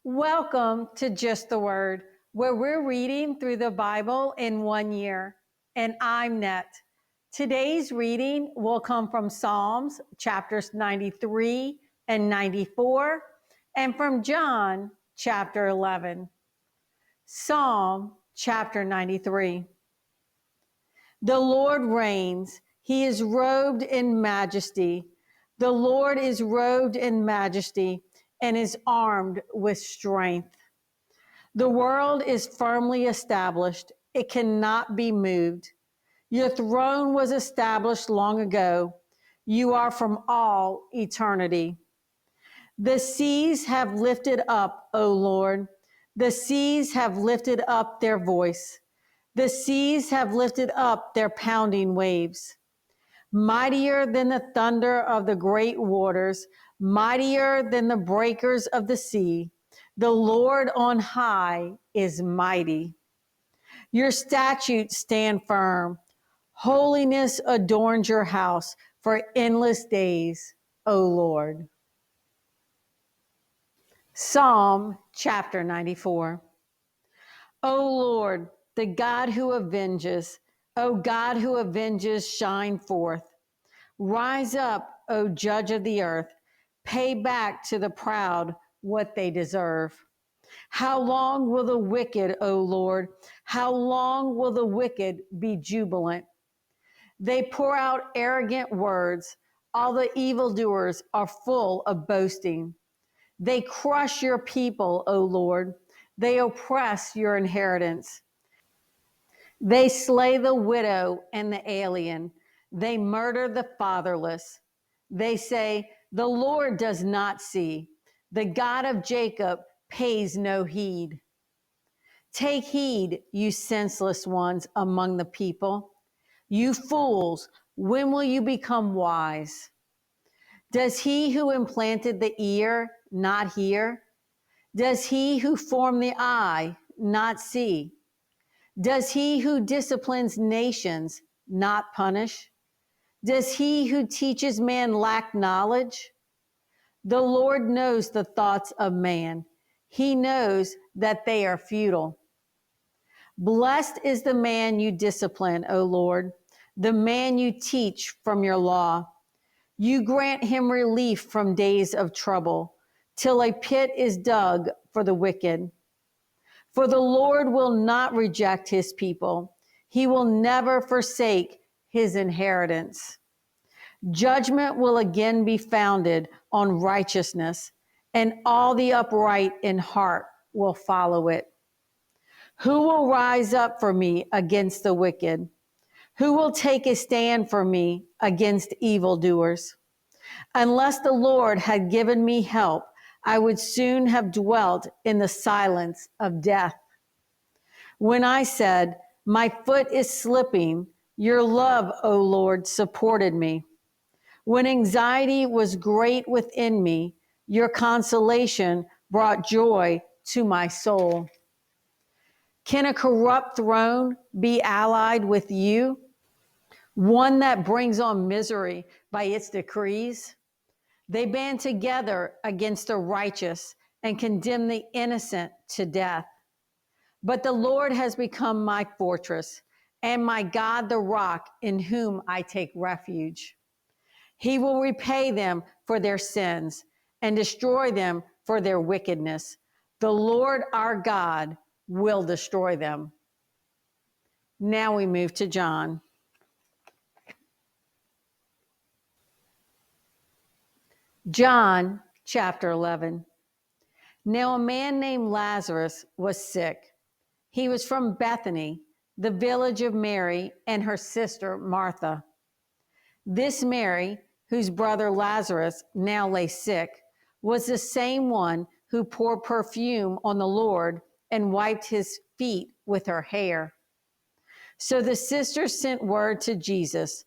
Welcome to Just the Word, where we're reading through the Bible in 1 year. And I'm Net. Today's reading will come from Psalms chapters 93 and 94, and from John chapter 11. Psalm chapter 93. The Lord reigns. He is robed in majesty. The Lord is robed in majesty and is armed with strength. The world is firmly established. It cannot be moved. Your throne was established long ago. You are from all eternity. The seas have lifted up, O Lord. The seas have lifted up their voice. The seas have lifted up their pounding waves. Mightier than the thunder of the great waters, mightier than the breakers of the sea, the Lord on high is mighty. Your statutes stand firm. Holiness adorns your house for endless days, O Lord. Psalm chapter 94. O Lord, the God who avenges, O God who avenges, shine forth. Rise up, O judge of the earth. Pay back to the proud what they deserve. How long will the wicked, O Lord, how long will the wicked be jubilant? They pour out arrogant words. All the evildoers are full of boasting. They crush your people, O Lord. They oppress your inheritance. They slay the widow and the alien. They murder the fatherless. They say, the Lord does not see. The God of Jacob pays no heed. Take heed, you senseless ones among the people. You fools, when will you become wise? Does he who implanted the ear not hear? Does he who formed the eye not see? Does he who disciplines nations not punish? Does he who teaches man lack knowledge? The Lord knows the thoughts of man. He knows that they are futile. Blessed is the man you discipline, O Lord, the man you teach from your law. You grant him relief from days of trouble, till a pit is dug for the wicked. For the Lord will not reject his people. He will never forsake his inheritance. Judgment will again be founded on righteousness, and all the upright in heart will follow it. Who will rise up for me against the wicked? Who will take a stand for me against evildoers? Unless the Lord had given me help, I would soon have dwelt in the silence of death. When I said, my foot is slipping, your love, O Lord, supported me. When anxiety was great within me, your consolation brought joy to my soul. Can a corrupt throne be allied with you? One that brings on misery by its decrees? They band together against the righteous and condemn the innocent to death. But the Lord has become my fortress and my God, the rock in whom I take refuge. He will repay them for their sins and destroy them for their wickedness. The Lord our God will destroy them. Now we move to John. John chapter 11. Now a man named Lazarus was sick. He was from Bethany, the village of Mary and her sister Martha. This Mary, whose brother Lazarus now lay sick, was the same one who poured perfume on the Lord and wiped his feet with her hair. So the sisters sent word to Jesus,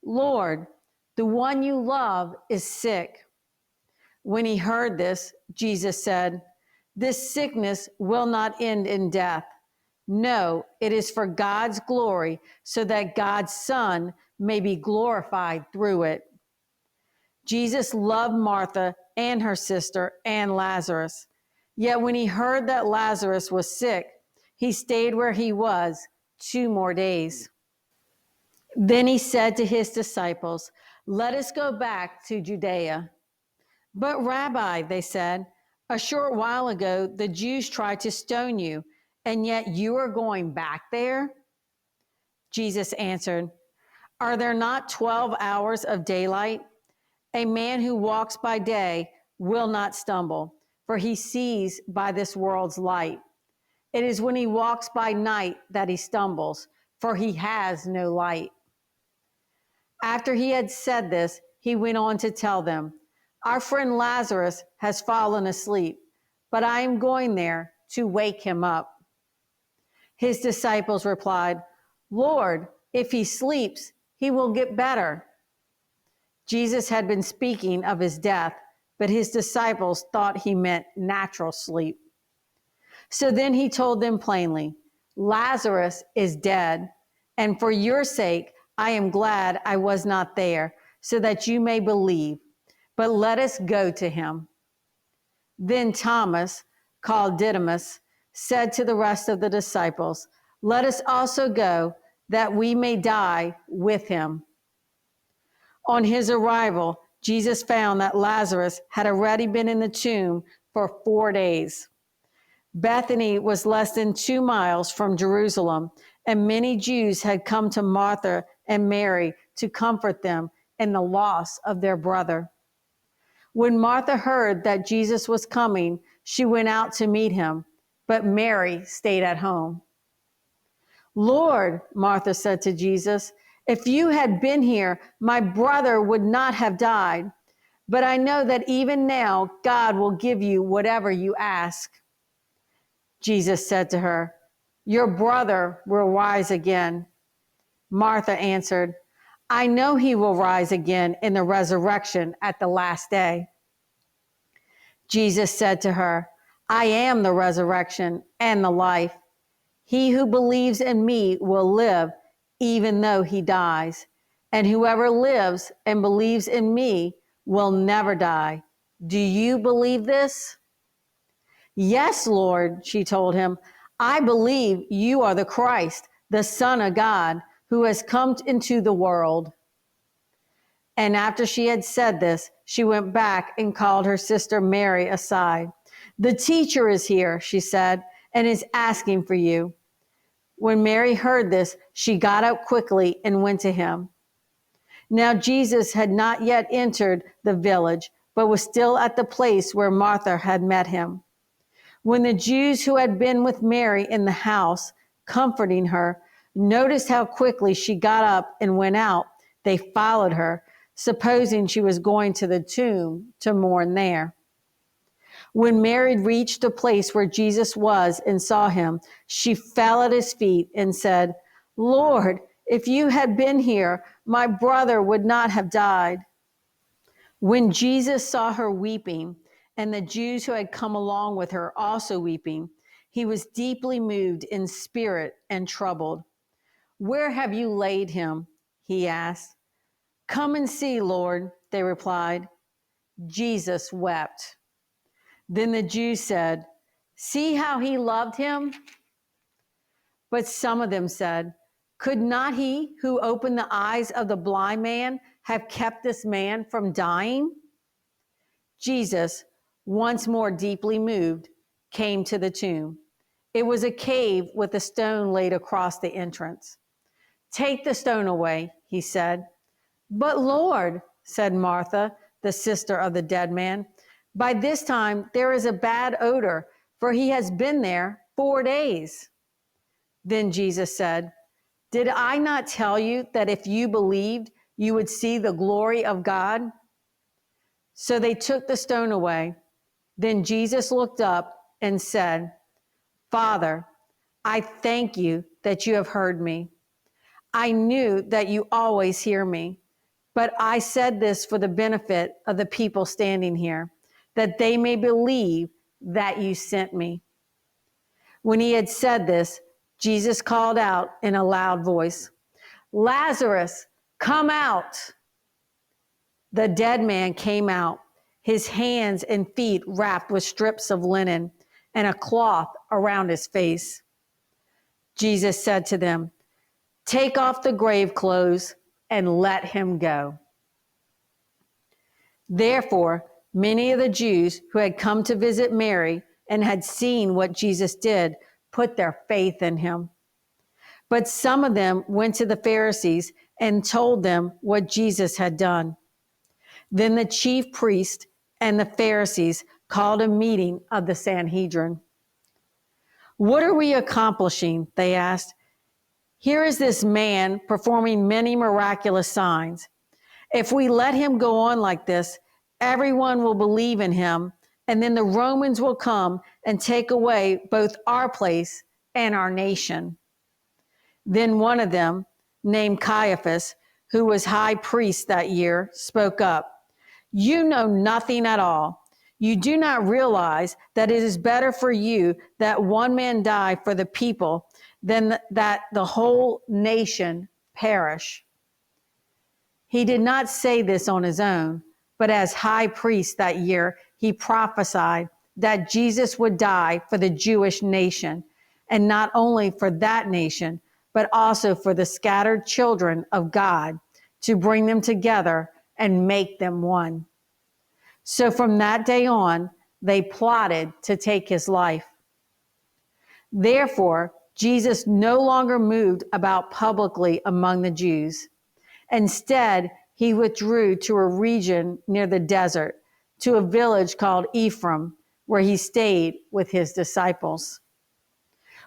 Lord, the one you love is sick. When he heard this, Jesus said, this sickness will not end in death. No, it is for God's glory, so that God's Son may be glorified through it. Jesus loved Martha and her sister and Lazarus. Yet when he heard that Lazarus was sick, he stayed where he was 2 more days. Then he said to his disciples, "Let us go back to Judea." "But Rabbi," they said, "a short while ago the Jews tried to stone you, and yet you are going back there?" Jesus answered, "Are there not 12 hours of daylight? A man who walks by day will not stumble, for he sees by this world's light. It is when he walks by night that he stumbles, for he has no light." After he had said this, he went on to tell them, "Our friend Lazarus has fallen asleep, but I am going there to wake him up." His disciples replied, "Lord, if he sleeps, he will get better." Jesus had been speaking of his death, but his disciples thought he meant natural sleep. So then he told them plainly, "Lazarus is dead, and for your sake I am glad I was not there, so that you may believe. But let us go to him." Then Thomas, called Didymus, said to the rest of the disciples, "Let us also go, that we may die with him." On his arrival, Jesus found that Lazarus had already been in the tomb for 4 days. Bethany was less than 2 miles from Jerusalem, and many Jews had come to Martha and Mary to comfort them in the loss of their brother. When Martha heard that Jesus was coming, she went out to meet him, but Mary stayed at home. "Lord," Martha said to Jesus, "if you had been here, my brother would not have died. But I know that even now God will give you whatever you ask." Jesus said to her, "Your brother will rise again." Martha answered, "I know he will rise again in the resurrection at the last day." Jesus said to her, "I am the resurrection and the life. He who believes in me will live even though he dies. And whoever lives and believes in me will never die. Do you believe this?" "Yes, Lord," she told him. "I believe you are the Christ, the Son of God, who has come into the world." And after she had said this, she went back and called her sister Mary aside. "The teacher is here," she said, "and is asking for you." When Mary heard this, she got up quickly and went to him. Now Jesus had not yet entered the village, but was still at the place where Martha had met him. When the Jews who had been with Mary in the house, comforting her, noticed how quickly she got up and went out, they followed her, supposing she was going to the tomb to mourn there. When Mary reached the place where Jesus was and saw him, she fell at his feet and said, "Lord, if you had been here, my brother would not have died." When Jesus saw her weeping, and the Jews who had come along with her also weeping, he was deeply moved in spirit and troubled. "Where have you laid him?" he asked. "Come and see, Lord," they replied. Jesus wept. Then the Jews said, "See how he loved him?" But some of them said, "Could not he who opened the eyes of the blind man have kept this man from dying?" Jesus, once more deeply moved, came to the tomb. It was a cave with a stone laid across the entrance. "Take the stone away," he said. "But Lord," said Martha, the sister of the dead man, "by this time there is a bad odor, for he has been there 4 days." Then Jesus said, "Did I not tell you that if you believed, you would see the glory of God?" So they took the stone away. Then Jesus looked up and said, "Father, I thank you that you have heard me. I knew that you always hear me, but I said this for the benefit of the people standing here, that they may believe that you sent me." When he had said this, Jesus called out in a loud voice, "Lazarus, come out." The dead man came out, his hands and feet wrapped with strips of linen, and a cloth around his face. Jesus said to them, "Take off the grave clothes and let him go." Therefore, many of the Jews who had come to visit Mary and had seen what Jesus did put their faith in him. But some of them went to the Pharisees and told them what Jesus had done. Then the chief priest and the Pharisees called a meeting of the Sanhedrin. "What are we accomplishing?" they asked. "Here is this man performing many miraculous signs. If we let him go on like this, everyone will believe in him, and then the Romans will come and take away both our place and our nation." Then one of them, named Caiaphas, who was high priest that year, spoke up. "You know nothing at all. You do not realize that it is better for you that one man die for the people than that the whole nation perish." He did not say this on his own, but as high priest that year, he prophesied that Jesus would die for the Jewish nation, and not only for that nation, but also for the scattered children of God, to bring them together and make them one. So from that day on, they plotted to take his life. Therefore, Jesus no longer moved about publicly among the Jews. Instead, he withdrew to a region near the desert, to a village called Ephraim, where he stayed with his disciples.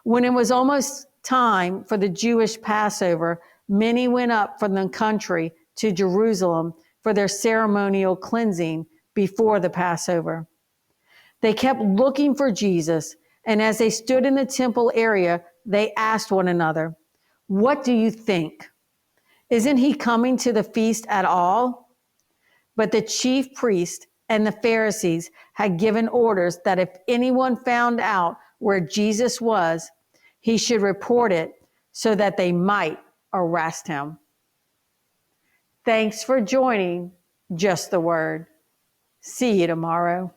When it was almost time for the Jewish Passover, many went up from the country to Jerusalem for their ceremonial cleansing before the Passover. They kept looking for Jesus, and as they stood in the temple area, they asked one another, "What do you think? Isn't he coming to the feast at all?" But the chief priest and the Pharisees had given orders that if anyone found out where Jesus was, he should report it so that they might arrest him. Thanks for joining Just the Word. See you tomorrow.